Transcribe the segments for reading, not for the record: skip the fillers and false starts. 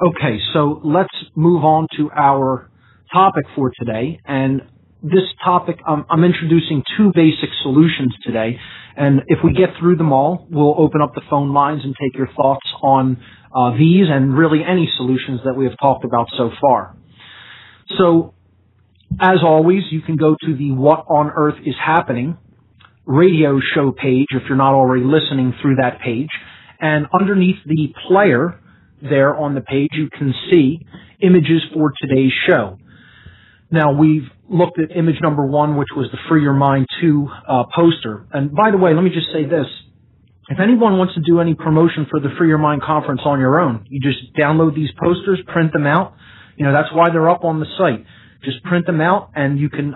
Okay, so let's move on to our topic for today. And this topic, I'm introducing two basic solutions today. And if we get through them all, we'll open up the phone lines and take your thoughts on these and really any solutions that we have talked about so far. So, as always, you can go to the What on Earth is Happening radio show page if you're not already listening through that page. And underneath the player there on the page, you can see images for today's show. Now, we've looked at image number 1, which was the Free Your Mind 2 poster. And by the way, let me just say this. If anyone wants to do any promotion for the Free Your Mind conference on your own, you just download these posters, print them out. That's why they're up on the site. Just print them out and you can,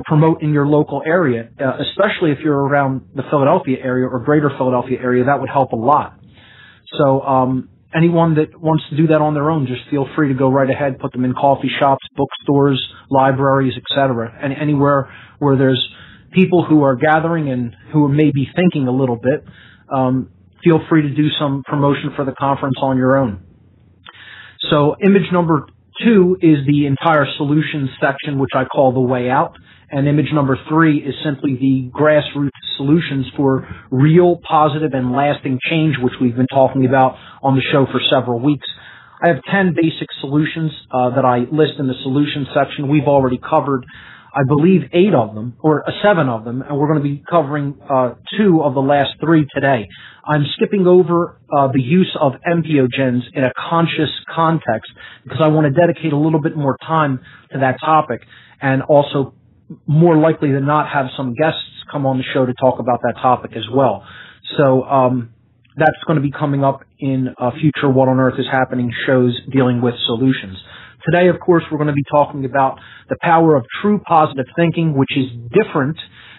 promote in your local area, especially if you're around the Philadelphia area or greater Philadelphia area. That would help a lot. So, anyone that wants to do that on their own, just feel free to go right ahead, put them in coffee shops, bookstores, libraries, etc., and anywhere where there's people who are gathering and who may be thinking a little bit. Feel free to do some promotion for the conference on your own. So image number 2 is the entire solutions section, which I call the way out. And image number 3 is simply the grassroots solutions for real, positive, and lasting change, which we've been talking about on the show for several weeks. I have 10 basic solutions that I list in the solutions section. We've already covered, I believe, 8 of them, or 7 of them, and we're going to be covering 2 of the last 3 today. I'm skipping over the use of entheogens in a conscious context because I want to dedicate a little bit more time to that topic, and also more likely than not have some guests come on the show to talk about that topic as well. So that's going to be coming up in future What on Earth is Happening shows dealing with solutions. Today, of course, we're going to be talking about the power of true positive thinking, which is different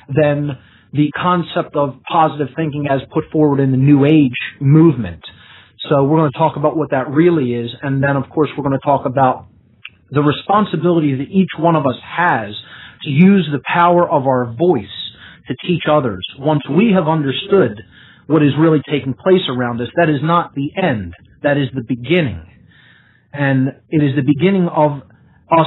than the concept of positive thinking as put forward in the New Age movement. So we're going to talk about what that really is, and then, of course, we're going to talk about the responsibility that each one of us has to use the power of our voice to teach others. Once we have understood what is really taking place around us, that is not the end. That is the beginning. And it is the beginning of us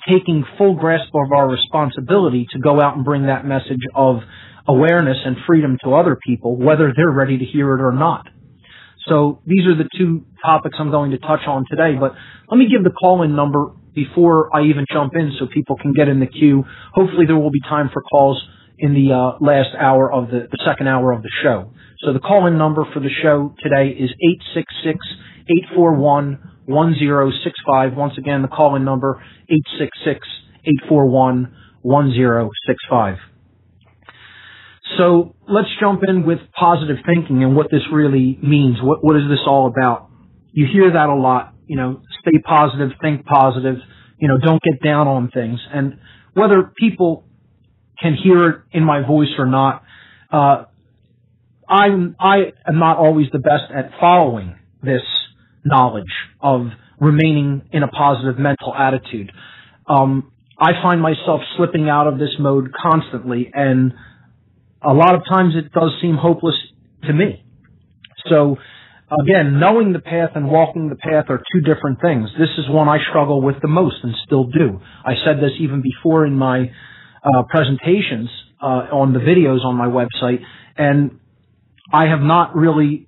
taking full grasp of our responsibility to go out and bring that message of awareness and freedom to other people, whether they're ready to hear it or not. So these are the 2 topics I'm going to touch on today, but let me give the call-in number before I even jump in so people can get in the queue. Hopefully there will be time for calls in the last hour of the second hour of the show. So the call-in number for the show today is 866-841-1065. Once again, the call-in number, 866-841-1065. So let's jump in with positive thinking and what this really means. What is this all about? You hear that a lot, stay positive, think positive, don't get down on things. And whether people can hear it in my voice or not, I am not always the best at following this knowledge of remaining in a positive mental attitude. I find myself slipping out of this mode constantly, and a lot of times it does seem hopeless to me. So, again, knowing the path and walking the path are 2 different things. This is one I struggle with the most and still do. I said this even before in my presentations on the videos on my website, and I have not really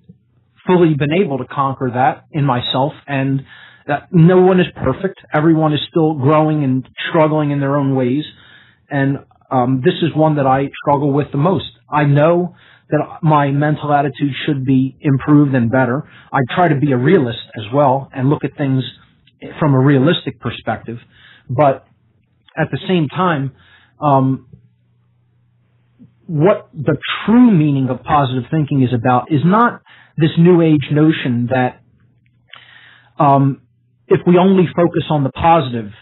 fully been able to conquer that in myself, and that no one is perfect. Everyone is still growing and struggling in their own ways, and this is one that I struggle with the most. I know that my mental attitude should be improved and better. I try to be a realist as well and look at things from a realistic perspective, but at the same time, what the true meaning of positive thinking is about is not this New Age notion that if we only focus on the positive,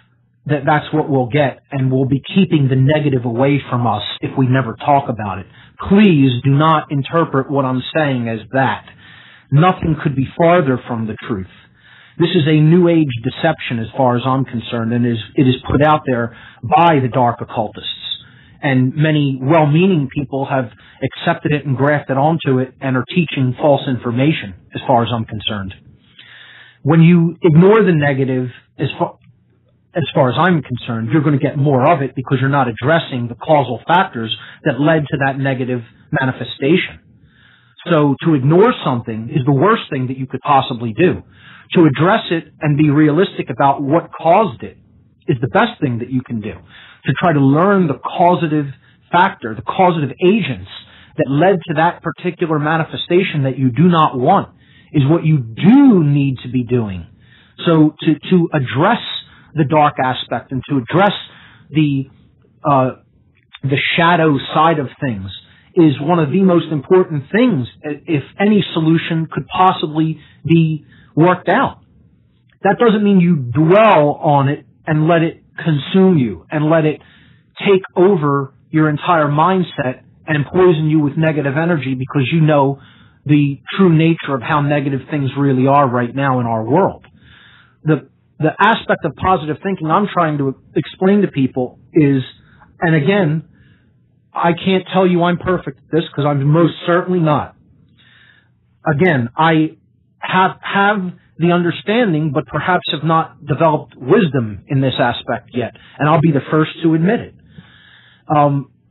that's what we'll get, and we'll be keeping the negative away from us if we never talk about it. Please do not interpret what I'm saying as that. Nothing could be farther from the truth. This is a New Age deception as far as I'm concerned, and it is put out there by the dark occultists. And many well-meaning people have accepted it and grafted onto it and are teaching false information as far as I'm concerned. When you ignore the negative, as far as I'm concerned, you're going to get more of it because you're not addressing the causal factors that led to that negative manifestation. So to ignore something is the worst thing that you could possibly do. To address it and be realistic about what caused it is the best thing that you can do. To try to learn the causative factor, the causative agents that led to that particular manifestation that you do not want is what you do need to be doing. So to address the dark aspect and to address the shadow side of things is one of the most important things if any solution could possibly be worked out. That doesn't mean you dwell on it and let it consume you and let it take over your entire mindset and poison you with negative energy because you know the true nature of how negative things really are right now in our world. The aspect of positive thinking I'm trying to explain to people is, and again, I can't tell you I'm perfect at this because I'm most certainly not. Again, I have the understanding, but perhaps have not developed wisdom in this aspect yet, and I'll be the first to admit it.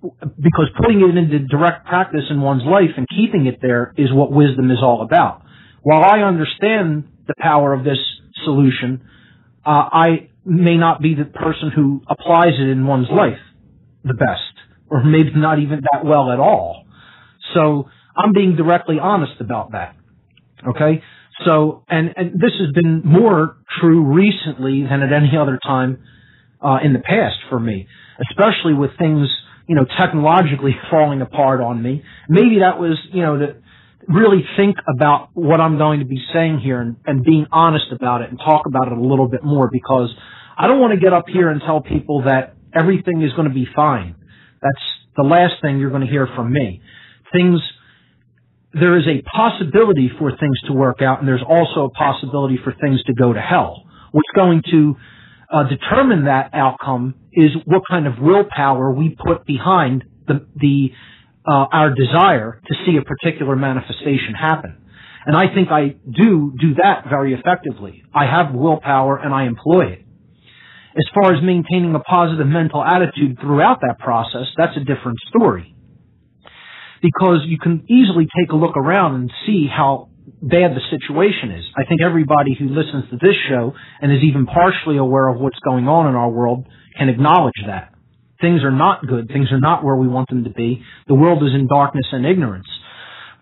Because putting it into direct practice in one's life and keeping it there is what wisdom is all about. While I understand the power of this solution, I may not be the person who applies it in one's life the best, or maybe not even that well at all. So I'm being directly honest about that. Okay? So, and this has been more true recently than at any other time in the past for me, especially with things, technologically falling apart on me. Maybe that was, to really think about what I'm going to be saying here and being honest about it and talk about it a little bit more, because I don't want to get up here and tell people that everything is going to be fine. That's the last thing you're going to hear from me. There is a possibility for things to work out, and there's also a possibility for things to go to hell. What's going to determine that outcome is what kind of willpower we put behind our desire to see a particular manifestation happen. And I think I do that very effectively. I have willpower and I employ it. As far as maintaining a positive mental attitude throughout that process, that's a different story. Because you can easily take a look around and see how bad the situation is. I think everybody who listens to this show and is even partially aware of what's going on in our world can acknowledge that. Things are not good. Things are not where we want them to be. The world is in darkness and ignorance.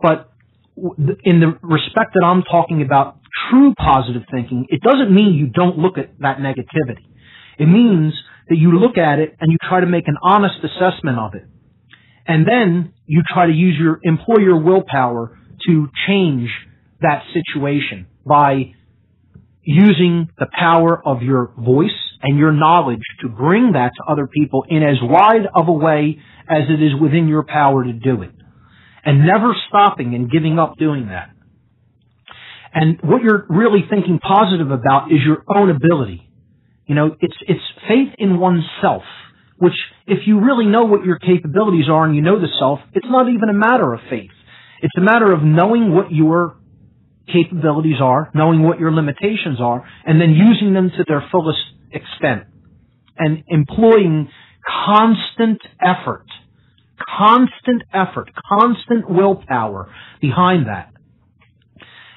But in the respect that I'm talking about true positive thinking, it doesn't mean you don't look at that negativity. It means that you look at it and you try to make an honest assessment of it. And then you try to employ your willpower to change that situation by using the power of your voice and your knowledge to bring that to other people in as wide of a way as it is within your power to do it. And never stopping and giving up doing that. And what you're really thinking positive about is your own ability. It's faith in oneself, which if you really know what your capabilities are and you know the self, it's not even a matter of faith. It's a matter of knowing what your capabilities are, knowing what your limitations are, and then using them to their fullest extent and employing constant effort, constant willpower behind that,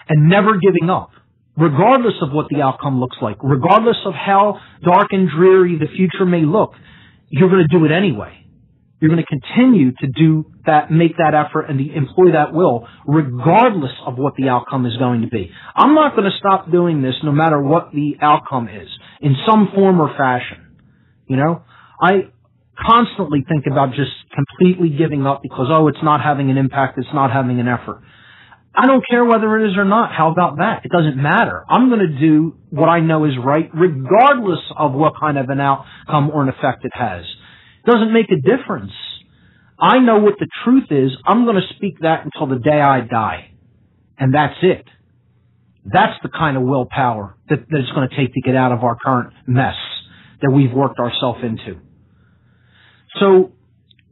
and never giving up, regardless of what the outcome looks like, regardless of how dark and dreary the future may look. You're going to do it anyway. You're going to continue to do that, make that effort, and employ that will, regardless of what the outcome is going to be. I'm not going to stop doing this no matter what the outcome is, in some form or fashion. I constantly think about just completely giving up because, it's not having an impact, it's not having an effort. I don't care whether it is or not. How about that? It doesn't matter. I'm going to do what I know is right, regardless of what kind of an outcome or an effect it has. It doesn't make a difference. I know what the truth is. I'm going to speak that until the day I die. And that's it. That's the kind of willpower that it's going to take to get out of our current mess that we've worked ourselves into. So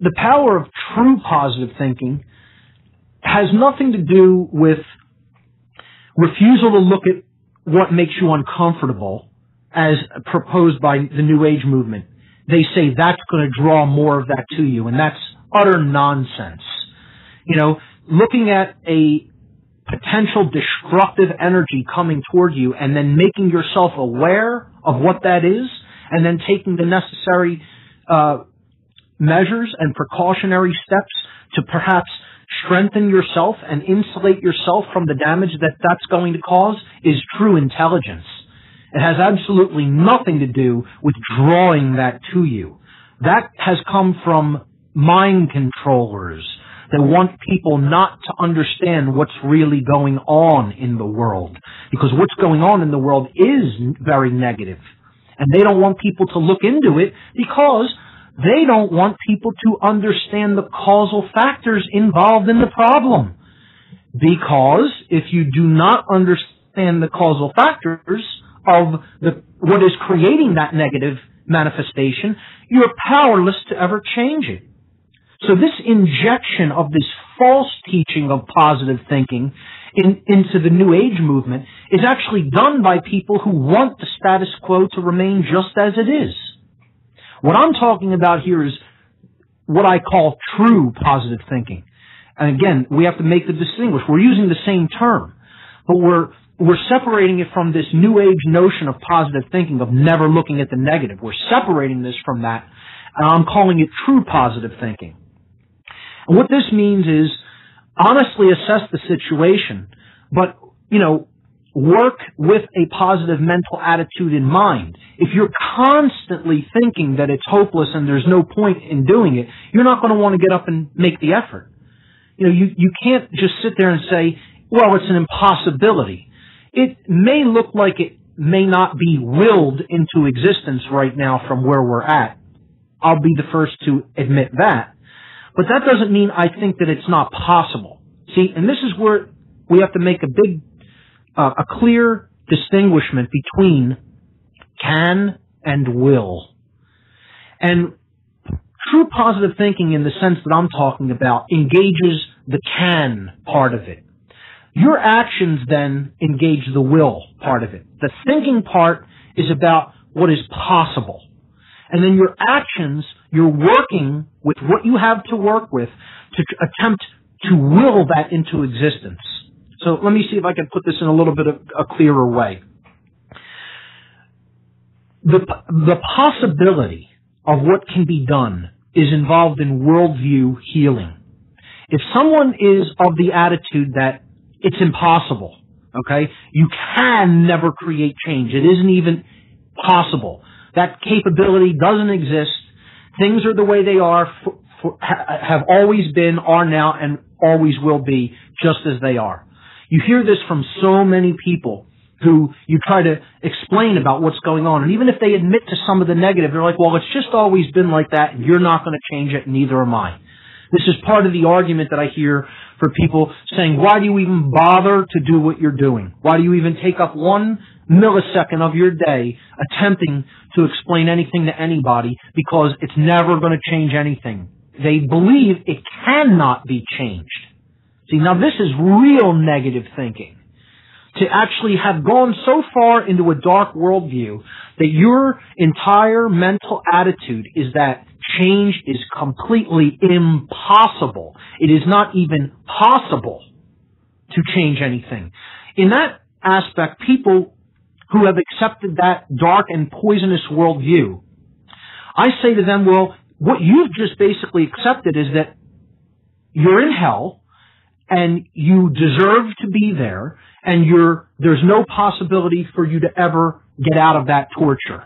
the power of true positive thinking has nothing to do with refusal to look at what makes you uncomfortable, as proposed by the New Age movement. They say that's going to draw more of that to you, and that's utter nonsense. You know, looking at a potential destructive energy coming toward you and then making yourself aware of what that is and then taking the necessary measures and precautionary steps to perhaps strengthen yourself and insulate yourself from the damage that that's going to cause is true intelligence. It has absolutely nothing to do with drawing that to you. That has come from mind controllers that want people not to understand what's really going on in the world. Because what's going on in the world is very negative. And they don't want people to look into it because they don't want people to understand the causal factors involved in the problem. Because if you do not understand the causal factors of what is creating that negative manifestation, you're powerless to ever change it. So this injection of this false teaching of positive thinking into the New Age movement is actually done by people who want the status quo to remain just as it is. What I'm talking about here is what I call true positive thinking. And again, we have to make the distinguish. We're using the same term, but we're separating it from this New Age notion of positive thinking, of never looking at the negative. We're separating this from that, and I'm calling it true positive thinking. And what this means is honestly assess the situation, but, work with a positive mental attitude in mind. If you're constantly thinking that it's hopeless and there's no point in doing it, you're not going to want to get up and make the effort. You can't just sit there and say, well, it's an impossibility. It may look like it may not be willed into existence right now from where we're at. I'll be the first to admit that. But that doesn't mean I think that it's not possible. See, and this is where we have to make a clear distinguishment between can and will. And true positive thinking, in the sense that I'm talking about, engages the can part of it. Your actions then engage the will part of it. The thinking part is about what is possible. And then your actions, you're working with what you have to work with to attempt to will that into existence. So let me see if I can put this in a little bit of a clearer way. The possibility of what can be done is involved in worldview healing. If someone is of the attitude that it's impossible, okay, you can never create change. It isn't even possible. That capability doesn't exist. Things are the way they are, have always been, are now, and always will be, just as they are. You hear this from so many people who you try to explain about what's going on. And even if they admit to some of the negative, they're like, well, it's just always been like that, and you're not going to change it, and neither am I. This is part of the argument that I hear for people saying, why do you even bother to do what you're doing? Why do you even take up 1 millisecond of your day attempting to explain anything to anybody, because it's never going to change anything? They believe it cannot be changed. See, now this is real negative thinking. To actually have gone so far into a dark worldview that your entire mental attitude is that change is completely impossible. It is not even possible to change anything. In that aspect, people who have accepted that dark and poisonous worldview, I say to them, well, what you've just basically accepted is that you're in hell and you deserve to be there, and there's no possibility for you to ever get out of that torture.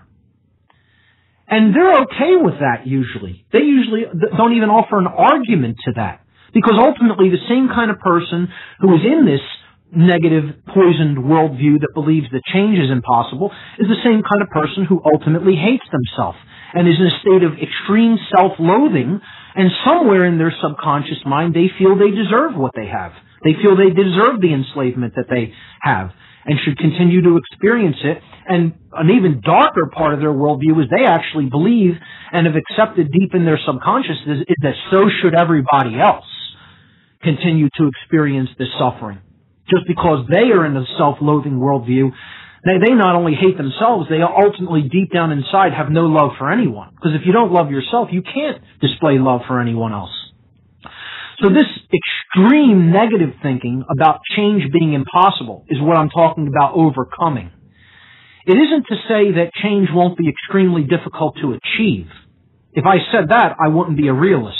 And they're okay with that usually. They usually don't even offer an argument to that, because ultimately the same kind of person who is in this negative, poisoned worldview that believes that change is impossible is the same kind of person who ultimately hates themselves and is in a state of extreme self-loathing, and somewhere in their subconscious mind they feel they deserve what they have. They feel they deserve the enslavement that they have and should continue to experience it. And an even darker part of their worldview is they actually believe and have accepted deep in their subconscious is that so should everybody else continue to experience this suffering. Just because they are in a self-loathing worldview, They not only hate themselves, they ultimately deep down inside have no love for anyone. Because if you don't love yourself, you can't display love for anyone else. So this extreme negative thinking about change being impossible is what I'm talking about overcoming. It isn't to say that change won't be extremely difficult to achieve. If I said that, I wouldn't be a realist.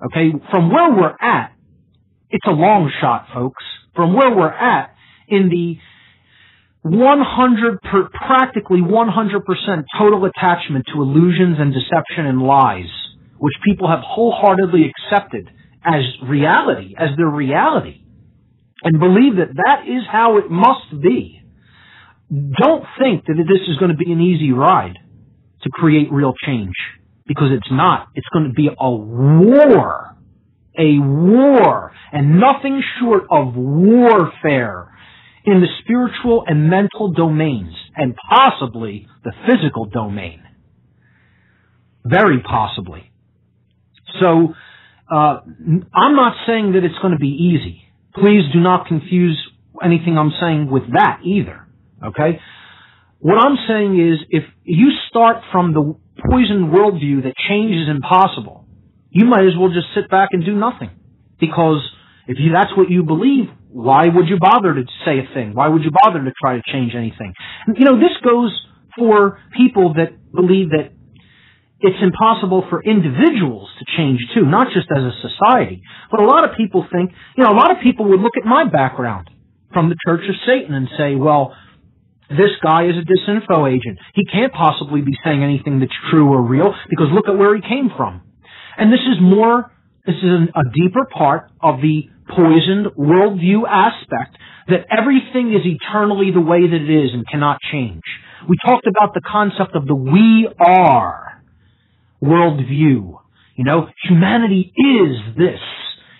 Okay? From where we're at, it's a long shot, folks. From where we're at, in the practically 100% total attachment to illusions and deception and lies, which people have wholeheartedly accepted as reality, as their reality, and believe that that is how it must be. Don't think that this is going to be an easy ride to create real change, because it's not. It's going to be a war, and nothing short of warfare in the spiritual and mental domains, and possibly the physical domain. Very possibly. So, I'm not saying that it's going to be easy. Please do not confuse anything I'm saying with that either. Okay? What I'm saying is, if you start from the poisoned worldview that change is impossible, you might as well just sit back and do nothing. Because if that's what you believe, why would you bother to say a thing? Why would you bother to try to change anything? This goes for people that believe that it's impossible for individuals to change too, not just as a society. But a lot of people think, a lot of people would look at my background from the Church of Satan and say, well, this guy is a disinfo agent. He can't possibly be saying anything that's true or real, because look at where he came from. And this is a deeper part of the poisoned worldview aspect, that everything is eternally the way that it is and cannot change. We talked about the concept of the we are worldview. Humanity is this,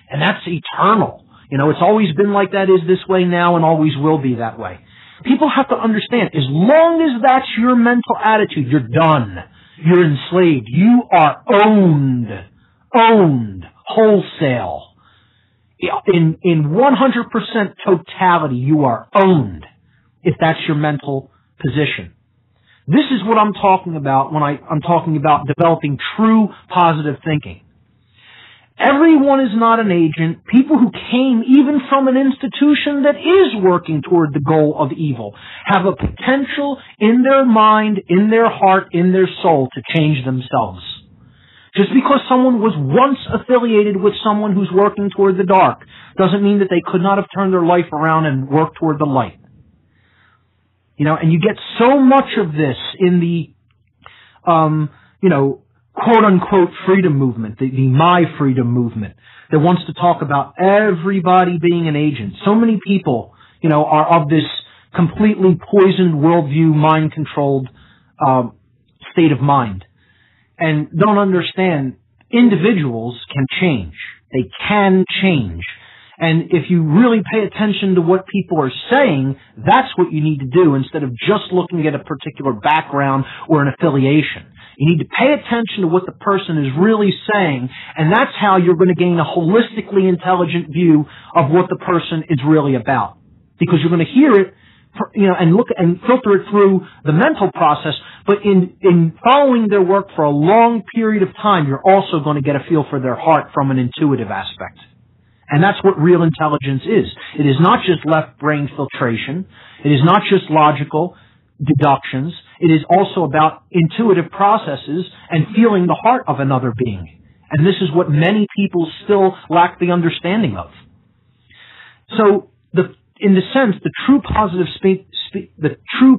and that's eternal. It's always been like that, is this way now, and always will be that way. People have to understand, as long as that's your mental attitude, you're done. You're enslaved. You are owned, wholesale. In 100% totality, you are owned, if that's your mental position. This is what I'm talking about when I'm talking about developing true positive thinking. Everyone is not an agent. People who came even from an institution that is working toward the goal of evil have a potential in their mind, in their heart, in their soul to change themselves. Just because someone was once affiliated with someone who's working toward the dark doesn't mean that they could not have turned their life around and worked toward the light. And you get so much of this in the, quote-unquote freedom movement, the My Freedom movement, that wants to talk about everybody being an agent. So many people, are of this completely poisoned worldview, mind-controlled state of mind, and don't understand individuals can change. They can change. And if you really pay attention to what people are saying, that's what you need to do instead of just looking at a particular background or an affiliation. You need to pay attention to what the person is really saying, and that's how you're going to gain a holistically intelligent view of what the person is really about. Because you're going to hear it, and look and filter it through the mental process, but in following their work for a long period of time, you're also going to get a feel for their heart from an intuitive aspect. And that's what real intelligence is. It is not just left brain filtration. It is not just logical deductions. It is also about intuitive processes and feeling the heart of another being. And this is what many people still lack the understanding of. So, in the sense, the true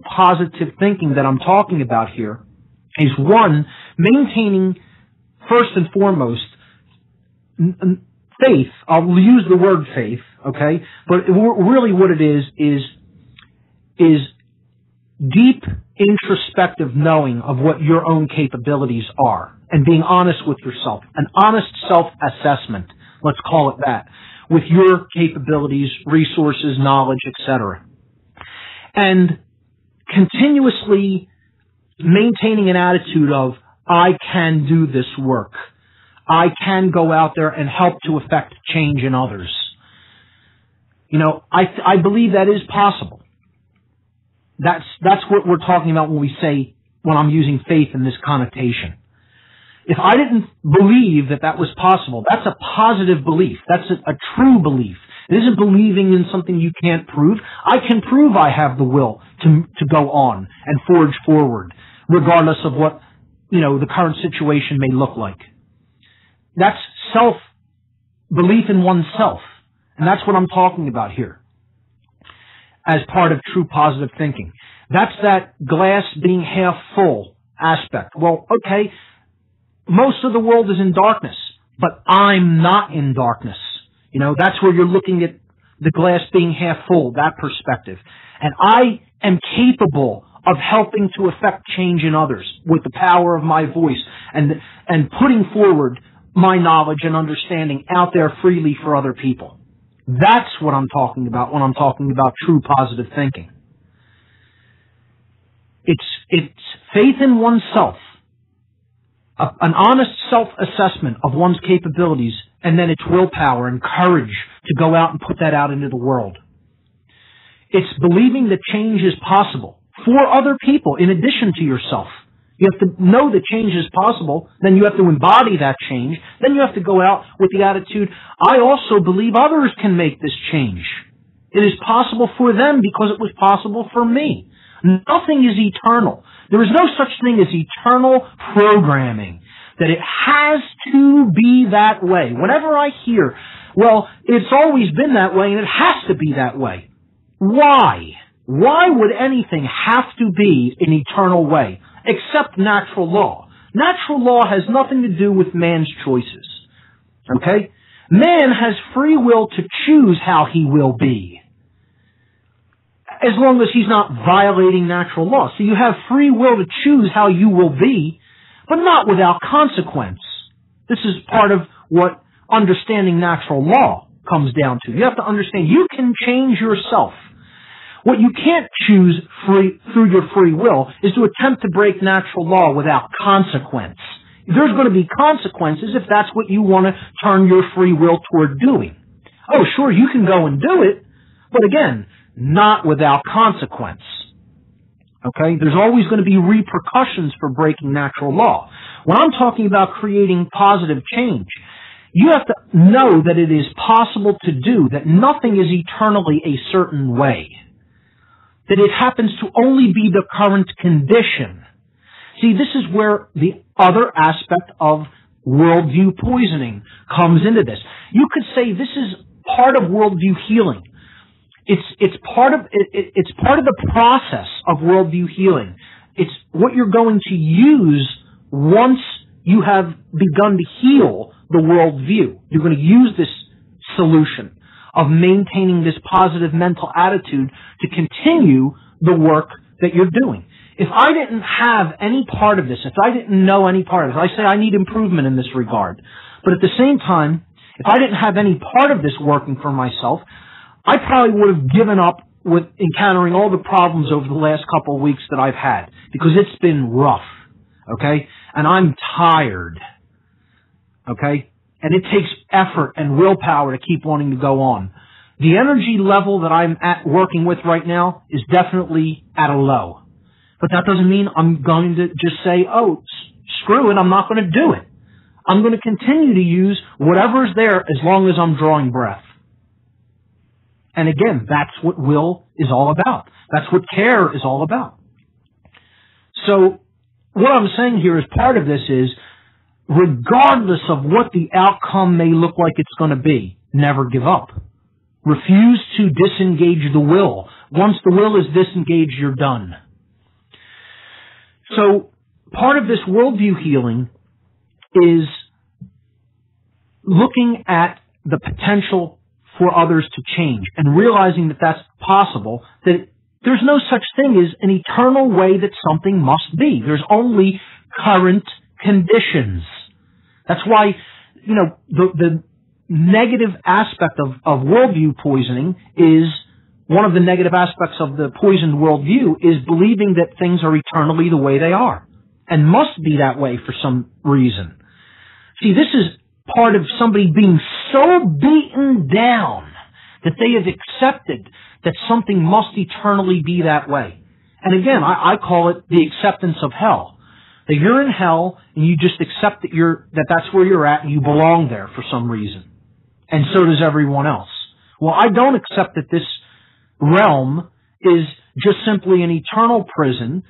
positive thinking that I'm talking about here is, one, maintaining first and foremost faith. I'll use the word faith, okay? But really what it is deep introspective knowing of what your own capabilities are and being honest with yourself. An honest self-assessment, let's call it that, with your capabilities, resources, knowledge, etc. And continuously maintaining an attitude of, I can do this work. I can go out there and help to affect change in others. I believe that is possible. That's what we're talking about when I'm using faith in this connotation. If I didn't believe that was possible, that's a positive belief. That's a true belief. It isn't believing in something you can't prove. I can prove I have the will to go on and forge forward, regardless of what, the current situation may look like. That's belief in oneself. And that's what I'm talking about here as part of true positive thinking. That's that glass being half full aspect. Well, okay, most of the world is in darkness, but I'm not in darkness. That's where you're looking at the glass being half full, that perspective. And I am capable of helping to affect change in others with the power of my voice and putting forward my knowledge and understanding out there freely for other people. That's what I'm talking about when I'm talking about true positive thinking. It's faith in oneself, an honest self-assessment of one's capabilities, and then it's willpower and courage to go out and put that out into the world. It's believing that change is possible for other people in addition to yourself. You have to know that change is possible, then you have to embody that change, then you have to go out with the attitude, I also believe others can make this change. It is possible for them because it was possible for me. Nothing is eternal. There is no such thing as eternal programming, that it has to be that way. Whenever I hear, well, it's always been that way and it has to be that way. Why? Why would anything have to be an eternal way? Except natural law. Natural law has nothing to do with man's choices. Okay? Man has free will to choose how he will be, as long as he's not violating natural law. So you have free will to choose how you will be, but not without consequence. This is part of what understanding natural law comes down to. You have to understand you can change yourself. What you can't choose through your free will is to attempt to break natural law without consequence. There's going to be consequences if that's what you want to turn your free will toward doing. Oh, sure, you can go and do it, but again, not without consequence. Okay? There's always going to be repercussions for breaking natural law. When I'm talking about creating positive change, you have to know that it is possible to do, that nothing is eternally a certain way, that it happens to only be the current condition. See, this is where the other aspect of worldview poisoning comes into this. You could say this is part of worldview healing. It's part of the process of worldview healing. It's what you're going to use once you have begun to heal the worldview. You're going to use this solution of maintaining this positive mental attitude to continue the work that you're doing. If I didn't have any part of this, if I didn't know any part of this, I say I need improvement in this regard. But at the same time, if I didn't have any part of this working for myself, I probably would have given up with encountering all the problems over the last couple of weeks that I've had, because it's been rough, okay? And I'm tired, okay? And it takes effort and willpower to keep wanting to go on. The energy level that I'm working with right now is definitely at a low. But that doesn't mean I'm going to just say, oh, screw it, I'm not going to do it. I'm going to continue to use whatever's there as long as I'm drawing breath. And again, that's what will is all about. That's what care is all about. So what I'm saying here as part of this is, regardless of what the outcome may look like it's going to be, never give up. Refuse to disengage the will. Once the will is disengaged, you're done. So part of this worldview healing is looking at the potential for others to change and realizing that that's possible, that there's no such thing as an eternal way that something must be. There's only current conditions. That's why, the negative aspect of worldview poisoning is, one of the negative aspects of the poisoned worldview is believing that things are eternally the way they are and must be that way for some reason. See, this is part of somebody being so beaten down that they have accepted that something must eternally be that way. And again, I call it the acceptance of hell. That you're in hell and you just accept that that's where you're at and you belong there for some reason. And so does everyone else. Well, I don't accept that this realm is just simply an eternal prison.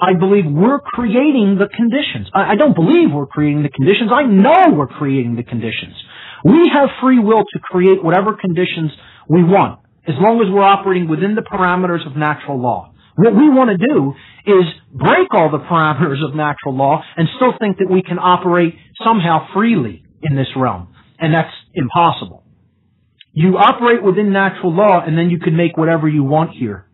I believe we're creating the conditions. I don't believe we're creating the conditions. I know we're creating the conditions. We have free will to create whatever conditions we want, as long as we're operating within the parameters of natural law. What we want to do is break all the parameters of natural law and still think that we can operate somehow freely in this realm. And that's impossible. You operate within natural law and then you can make whatever you want here.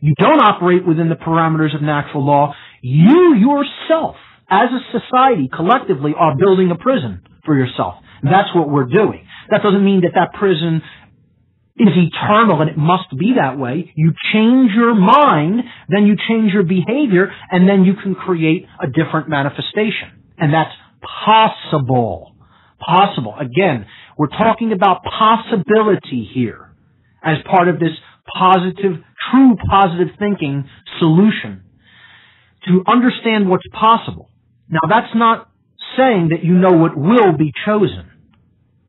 You don't operate within the parameters of natural law. You yourself, as a society, collectively, are building a prison for yourself. And that's what we're doing. That doesn't mean that that prison is eternal and it must be that way. You change your mind, then you change your behavior, and then you can create a different manifestation. And that's possible. Possible. Again, we're talking about possibility here as part of this positive, true positive thinking solution to understand what's possible. Now, that's not saying that you know what will be chosen.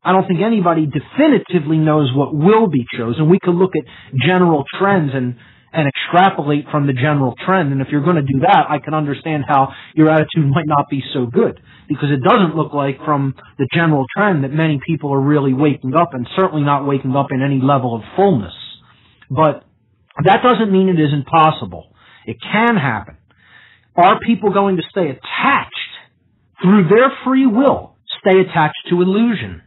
I don't think anybody definitively knows what will be chosen. We could look at general trends and extrapolate from the general trend. And if you're going to do that, I can understand how your attitude might not be so good, because it doesn't look like from the general trend that many people are really waking up, and certainly not waking up in any level of fullness. But that doesn't mean it isn't possible. It can happen. Are people going to stay attached through their free will, stay attached to illusion?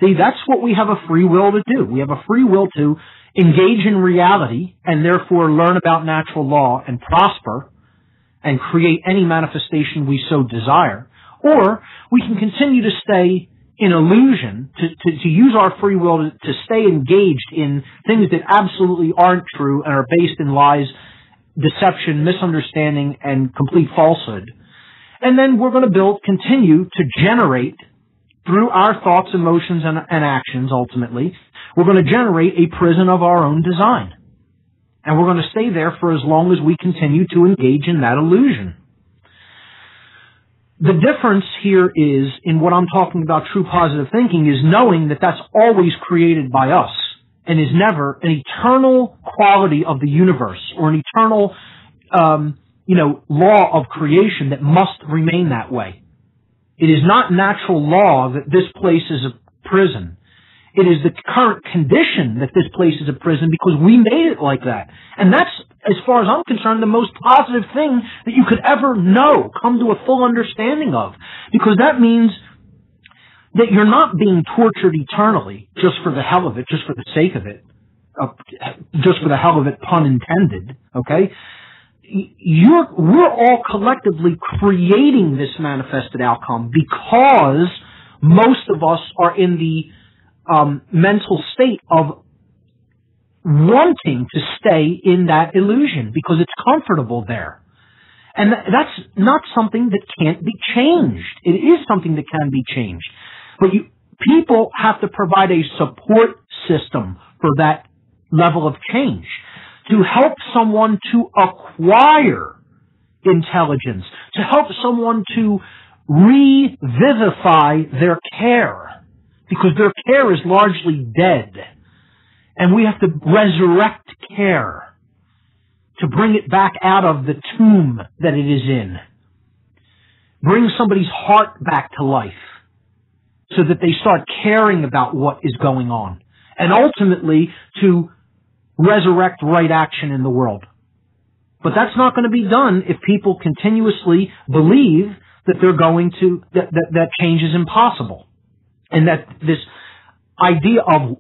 See, that's what we have a free will to do. We have a free will to engage in reality and therefore learn about natural law and prosper and create any manifestation we so desire. Or we can continue to stay in illusion, to use our free will to stay engaged in things that absolutely aren't true and are based in lies, deception, misunderstanding, and complete falsehood. And then we're going to continue to generate, through our thoughts, emotions, and actions, ultimately, we're going to generate a prison of our own design. And we're going to stay there for as long as we continue to engage in that illusion. The difference here is, in what I'm talking about true positive thinking, is knowing that that's always created by us and is never an eternal quality of the universe or an eternal, law of creation that must remain that way. It is not natural law that this place is a prison. It is the current condition that this place is a prison because we made it like that. And that's, as far as I'm concerned, the most positive thing that you could ever know, come to a full understanding of. Because that means that you're not being tortured eternally just for the hell of it, just for the sake of it, just for the hell of it, pun intended, okay? We're all collectively creating this manifested outcome because most of us are in the mental state of wanting to stay in that illusion because it's comfortable there. And that's not something that can't be changed. It is something that can be changed. But people have to provide a support system for that level of change, to help someone to acquire intelligence, to help someone to revivify their care, because their care is largely dead. And we have to resurrect care to bring it back out of the tomb that it is in. Bring somebody's heart back to life so that they start caring about what is going on. And ultimately to resurrect right action in the world. But that's not going to be done if people continuously believe that they're going to, that change is impossible. And that this idea of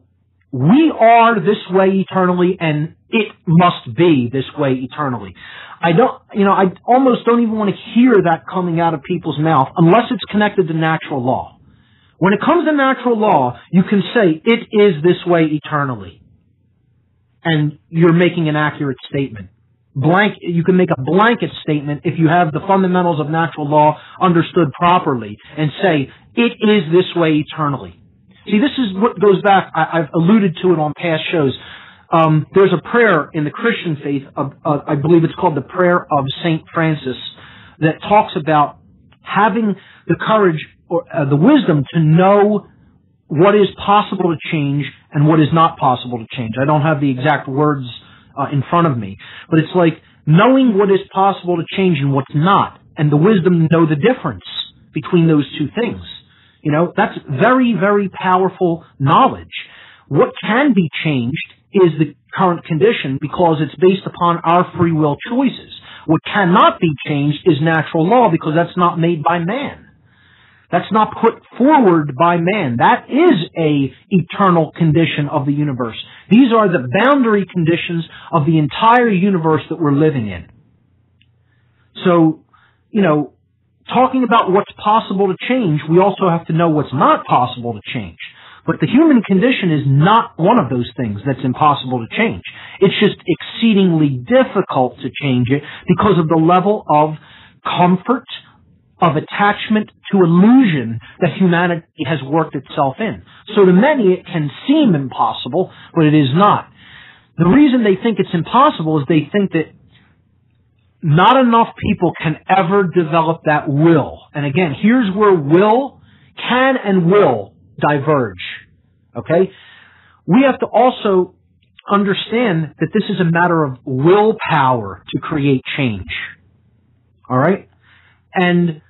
we are this way eternally and it must be this way eternally. I almost don't even want to hear that coming out of people's mouth unless it's connected to natural law. When it comes to natural law, you can say it is this way eternally. And you're making an accurate statement. You can make a blanket statement if you have the fundamentals of natural law understood properly and say, it is this way eternally. See, this is what goes back, I've alluded to it on past shows. There's a prayer in the Christian faith, I believe it's called the Prayer of St. Francis, that talks about having the courage or the wisdom to know what is possible to change and what is not possible to change. I don't have the exact words in front of me, but it's like knowing what is possible to change and what's not, and the wisdom to know the difference between those two things. You know, that's very, very powerful knowledge. What can be changed is the current condition because it's based upon our free will choices. What cannot be changed is natural law because that's not made by man. That's not put forward by man. That is a eternal condition of the universe. These are the boundary conditions of the entire universe that we're living in. So, you know, talking about what's possible to change, we also have to know what's not possible to change. But the human condition is not one of those things that's impossible to change. It's just exceedingly difficult to change it because of the level of comfort, of attachment to illusion that humanity has worked itself in. So to many it can seem impossible, but it is not. The reason they think it's impossible is they think that not enough people can ever develop that will. And again, here's where will can and will diverge. Okay? We have to also understand that this is a matter of willpower to create change. Alright? And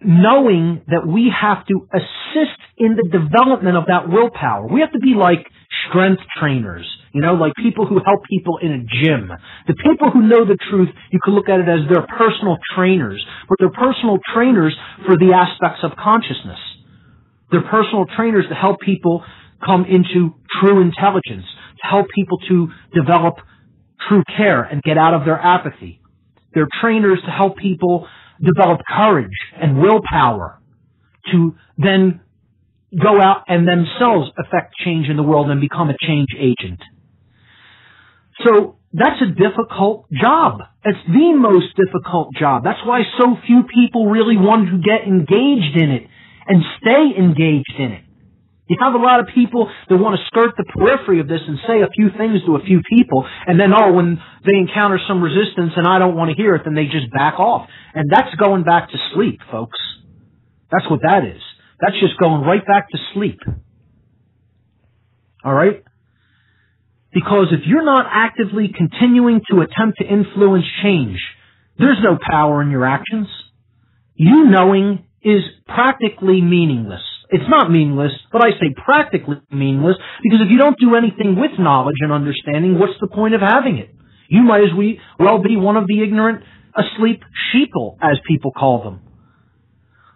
knowing that we have to assist in the development of that willpower. We have to be like strength trainers, you know, like people who help people in a gym. The people who know the truth, you could look at it as their personal trainers, but they're personal trainers for the aspects of consciousness. They're personal trainers to help people come into true intelligence, to help people to develop true care and get out of their apathy. They're trainers to help people develop courage and willpower to then go out and themselves affect change in the world and become a change agent. So that's a difficult job. It's the most difficult job. That's why so few people really want to get engaged in it and stay engaged in it. You have a lot of people that want to skirt the periphery of this and say a few things to a few people, and then, when they encounter some resistance and I don't want to hear it, then they just back off. And that's going back to sleep, folks. That's what that is. That's just going right back to sleep. Alright? Because if you're not actively continuing to attempt to influence change, there's no power in your actions. You knowing is practically meaningless. It's not meaningless, but I say practically meaningless, because if you don't do anything with knowledge and understanding, what's the point of having it? You might as well be one of the ignorant, asleep sheeple, as people call them.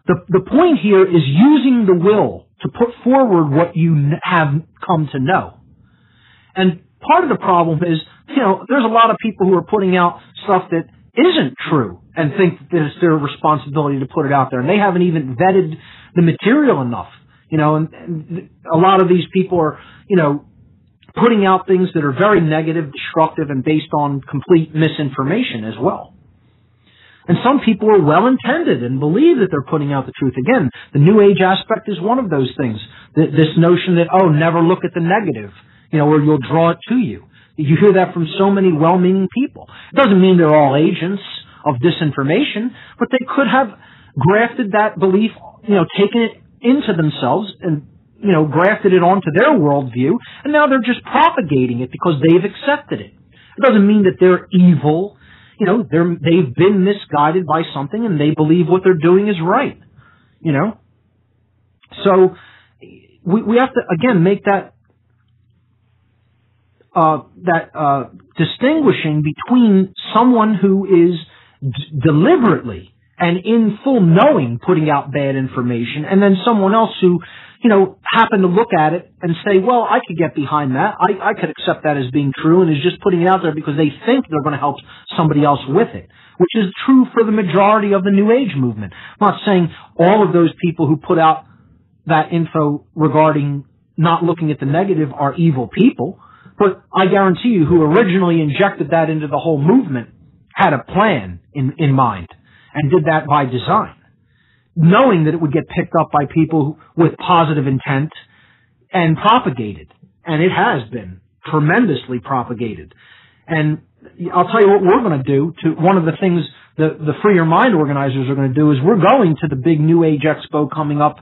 The point here is using the will to put forward what you have come to know. And part of the problem is, there's a lot of people who are putting out stuff that isn't true and think that it's their responsibility to put it out there. And they haven't even vetted the material enough. And a lot of these people are, putting out things that are very negative, destructive, and based on complete misinformation as well. And some people are well-intended and believe that they're putting out the truth. Again, the New Age aspect is one of those things. This notion that, never look at the negative, or you'll draw it to you. You hear that from so many well-meaning people. It doesn't mean they're all agents of disinformation, but they could have grafted that belief, taken it into themselves and, grafted it onto their worldview, and now they're just propagating it because they've accepted it. It doesn't mean that they're evil. They've been misguided by something and they believe what they're doing is right. So we have to, again, make that distinguishing between someone who is deliberately and in full knowing putting out bad information, and then someone else who, happen to look at it and say, well, I could get behind that. I could accept that as being true, and is just putting it out there because they think they're going to help somebody else with it, which is true for the majority of the New Age movement. I'm not saying all of those people who put out that info regarding not looking at the negative are evil people, but I guarantee you who originally injected that into the whole movement had a plan in mind and did that by design, knowing that it would get picked up by people with positive intent and propagated. And it has been tremendously propagated. And I'll tell you what we're going to do. One of the things the Free Your Mind organizers are going to do is we're going to the big New Age Expo coming up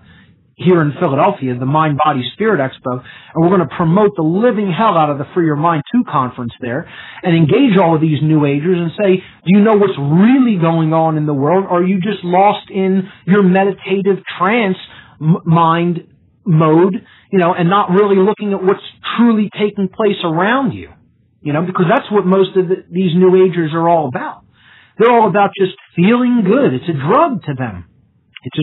here in Philadelphia, the Mind, Body, Spirit Expo, and we're going to promote the living hell out of the Free Your Mind 2 conference there and engage all of these New Agers and say, do you know what's really going on in the world? Or are you just lost in your meditative trance mind mode, and not really looking at what's truly taking place around you? Because that's what most of these New Agers are all about. They're all about just feeling good. It's a drug to them. It's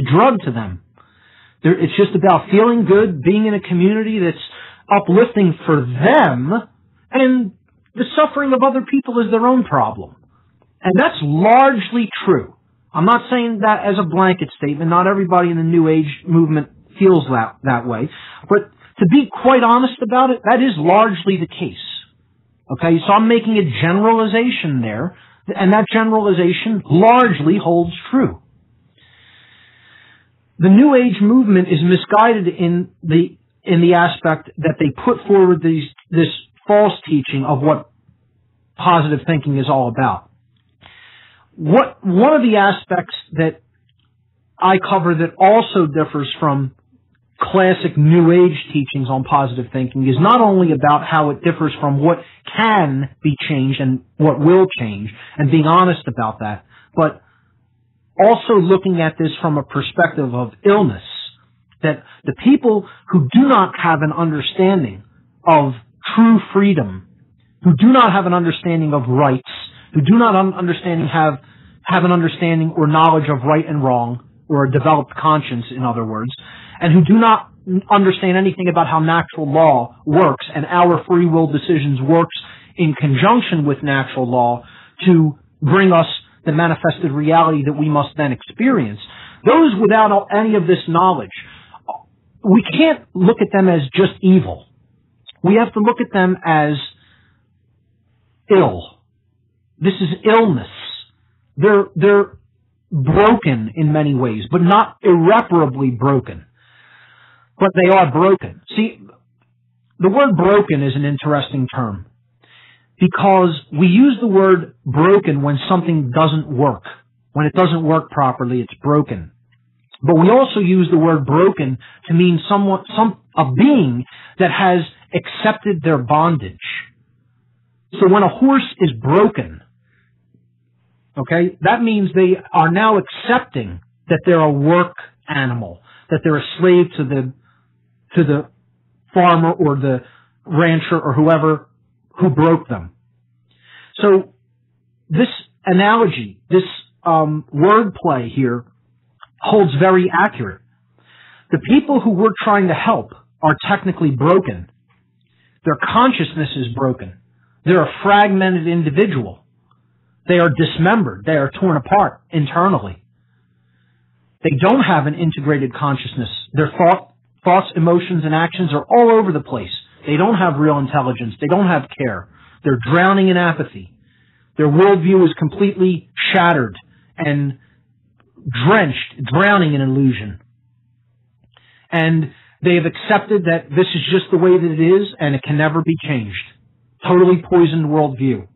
just about feeling good, being in a community that's uplifting for them, and the suffering of other people is their own problem. And that's largely true. I'm not saying that as a blanket statement. Not everybody in the New Age movement feels that way. But to be quite honest about it, that is largely the case. Okay, so I'm making a generalization there, and that generalization largely holds true. The New Age movement is misguided in the aspect that they put forward this false teaching of what positive thinking is all about. One of the aspects that I cover that also differs from classic New Age teachings on positive thinking is not only about how it differs from what can be changed and what will change, and being honest about that, but also looking at this from a perspective of illness, that the people who do not have an understanding of true freedom, who do not have an understanding of rights, who do not have an understanding or knowledge of right and wrong, or a developed conscience, in other words, and who do not understand anything about how natural law works and our free will decisions works in conjunction with natural law to bring us the manifested reality that we must then experience. Those without any of this knowledge, we can't look at them as just evil. We have to look at them as ill. This is illness. They're broken in many ways, but not irreparably broken. But they are broken. See, the word broken is an interesting term, because we use the word broken when something doesn't work. When it doesn't work properly, it's broken. But we also use the word broken to mean a being that has accepted their bondage. So when a horse is broken, okay, that means they are now accepting that they're a work animal, that they're a slave to the farmer or the rancher or whoever who broke them. So this analogy, this wordplay here holds very accurate. The people who we're trying to help are technically broken. Their consciousness is broken. They're a fragmented individual. They are dismembered. They are torn apart internally. They don't have an integrated consciousness. Their thoughts, emotions, and actions are all over the place. They don't have real intelligence. They don't have care. They're drowning in apathy. Their worldview is completely shattered and drowning in illusion. And they have accepted that this is just the way that it is and it can never be changed. Totally poisoned worldview.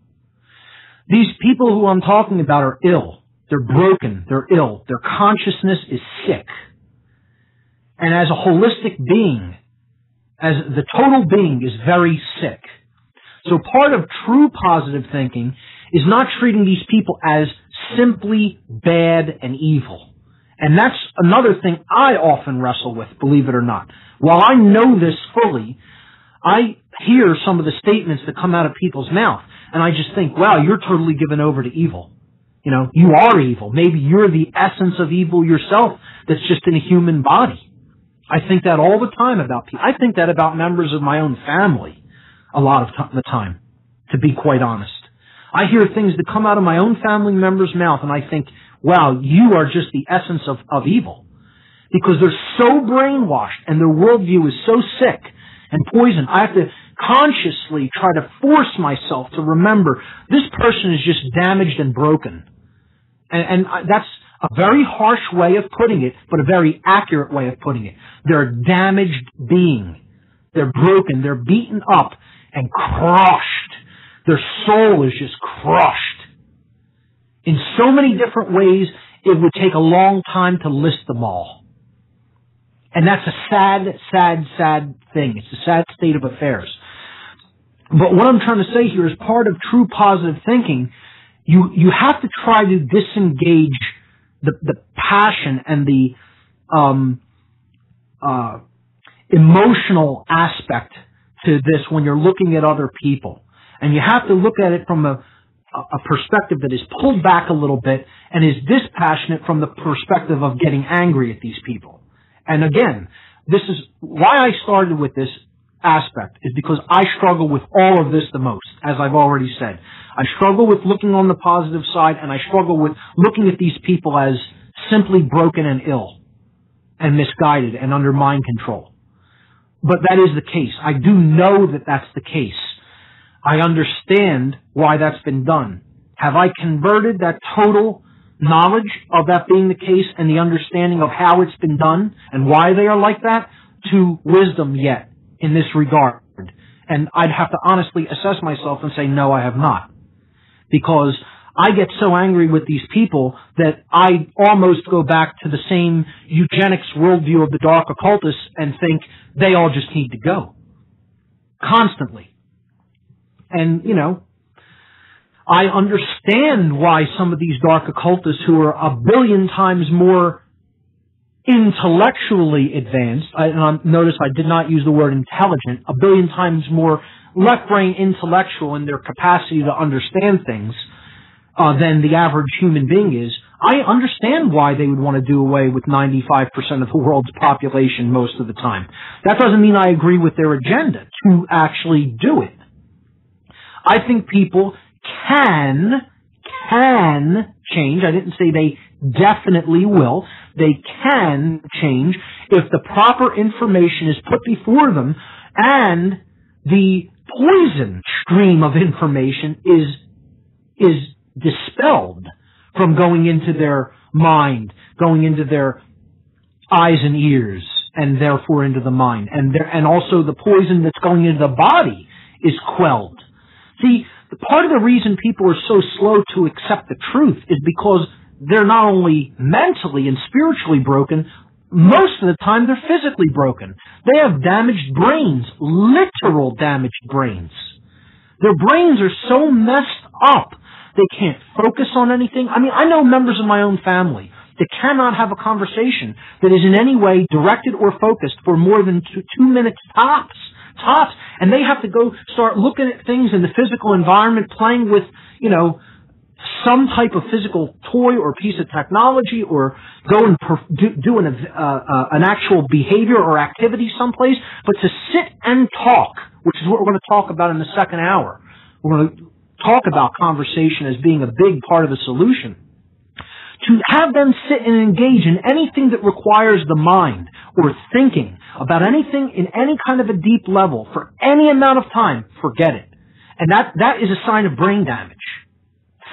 These people who I'm talking about are ill. They're broken. They're ill. Their consciousness is sick. And as a holistic being, as the total being is very sick. So part of true positive thinking is not treating these people as simply bad and evil. And that's another thing I often wrestle with, believe it or not. While I know this fully, I hear some of the statements that come out of people's mouth, and I just think, wow, you're totally given over to evil. You are evil. Maybe you're the essence of evil yourself that's just in a human body. I think that all the time about people. I think that about members of my own family a lot of the time, to be quite honest. I hear things that come out of my own family member's mouth, and I think, wow, you are just the essence of evil. Because they're so brainwashed, and their worldview is so sick and poisoned. I have to consciously try to force myself to remember this person is just damaged and broken. And that's a very harsh way of putting it, but a very accurate way of putting it. They're a damaged being. They're broken. They're beaten up. and crushed. Their soul is just crushed. In so many different ways, it would take a long time to list them all. And that's a sad, sad, sad thing. It's a sad state of affairs. But what I'm trying to say here is part of true positive thinking, you have to try to disengage the passion and the emotional aspect to this when you're looking at other people. And you have to look at it from a perspective that is pulled back a little bit and is dispassionate from the perspective of getting angry at these people. And again, this is why I started with this aspect, is because I struggle with all of this the most, as I've already said. I struggle with looking on the positive side, and I struggle with looking at these people as simply broken and ill and misguided and under mind control. But that is the case. I do know that that's the case. I understand why that's been done. Have I converted that total knowledge of that being the case and the understanding of how it's been done and why they are like that to wisdom yet in this regard? And I'd have to honestly assess myself and say, no, I have not. Because I get so angry with these people that I almost go back to the same eugenics worldview of the dark occultists and think they all just need to go. Constantly. And, I understand why some of these dark occultists who are a billion times more intellectually advanced, notice I did not use the word intelligent, a billion times more left-brain intellectual in their capacity to understand things than the average human being is, I understand why they would want to do away with 95% of the world's population most of the time. That doesn't mean I agree with their agenda to actually do it. I think people can change. I didn't say they definitely will. They can change if the proper information is put before them and the poison stream of information is dispelled from going into their mind, going into their eyes and ears, and therefore into the mind. And also the poison that's going into the body is quelled. See, part of the reason people are so slow to accept the truth is because they're not only mentally and spiritually broken, most of the time they're physically broken. They have damaged brains, literal damaged brains. Their brains are so messed up, they can't focus on anything. I mean, I know members of my own family that cannot have a conversation that is in any way directed or focused for more than 2 minutes tops. And they have to go start looking at things in the physical environment, playing with, some type of physical toy or piece of technology, or go and do an actual behavior or activity someplace. But to sit and talk, which is what we're going to talk about in the second hour, we're going to talk about conversation as being a big part of the solution. To have them sit and engage in anything that requires the mind or thinking about anything in any kind of a deep level for any amount of time, forget it. And that is a sign of brain damage.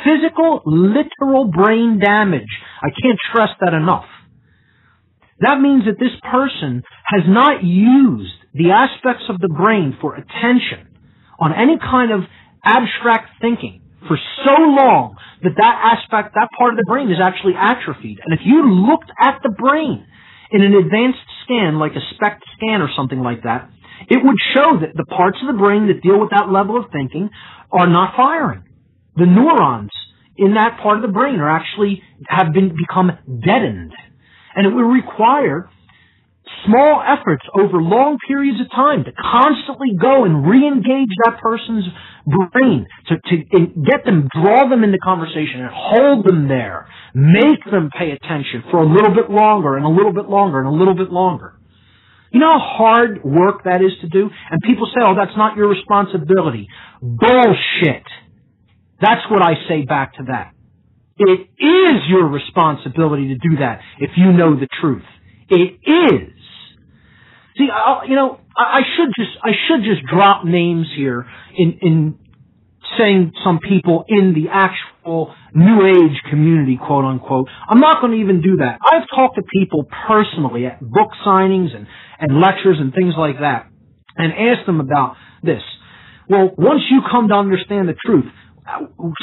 Physical, literal brain damage. I can't stress that enough. That means that this person has not used the aspects of the brain for attention on any kind of abstract thinking for so long that aspect, that part of the brain is actually atrophied. And if you looked at the brain in an advanced scan, like a SPECT scan or something like that, it would show that the parts of the brain that deal with that level of thinking are not firing. The neurons in that part of the brain have become deadened. And it would require small efforts over long periods of time to constantly go and re-engage that person's brain, to get them, draw them into conversation and hold them there, make them pay attention for a little bit longer and a little bit longer and a little bit longer. You know how hard work that is to do? And people say, oh, that's not your responsibility. Bullshit. That's what I say back to that. It is your responsibility to do that if you know the truth. It is. See, I should just drop names here in saying some people in the actual New Age community, quote unquote. I'm not going to even do that. I've talked to people personally at book signings and lectures and things like that, and asked them about this. Well, once you come to understand the truth,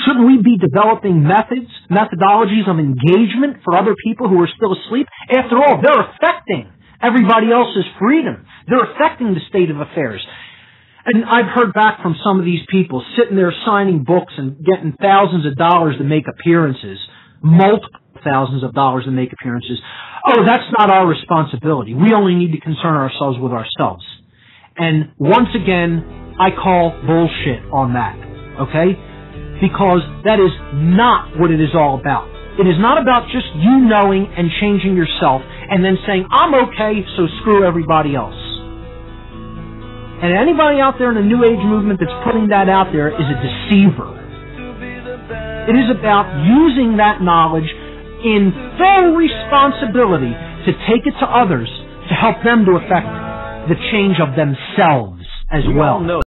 shouldn't we be developing methodologies of engagement for other people who are still asleep? After all, they're affecting everybody else's freedom. They're affecting the state of affairs. And I've heard back from some of these people sitting there signing books and getting thousands of dollars to make appearances, multiple thousands of dollars to make appearances. Oh, that's not our responsibility. We only need to concern ourselves with ourselves. And once again, I call bullshit on that, okay? Because that is not what it is all about. It is not about just you knowing and changing yourself and then saying, I'm okay, so screw everybody else. And anybody out there in the New Age movement that's putting that out there is a deceiver. It is about using that knowledge in full responsibility to take it to others to help them to affect the change of themselves as well.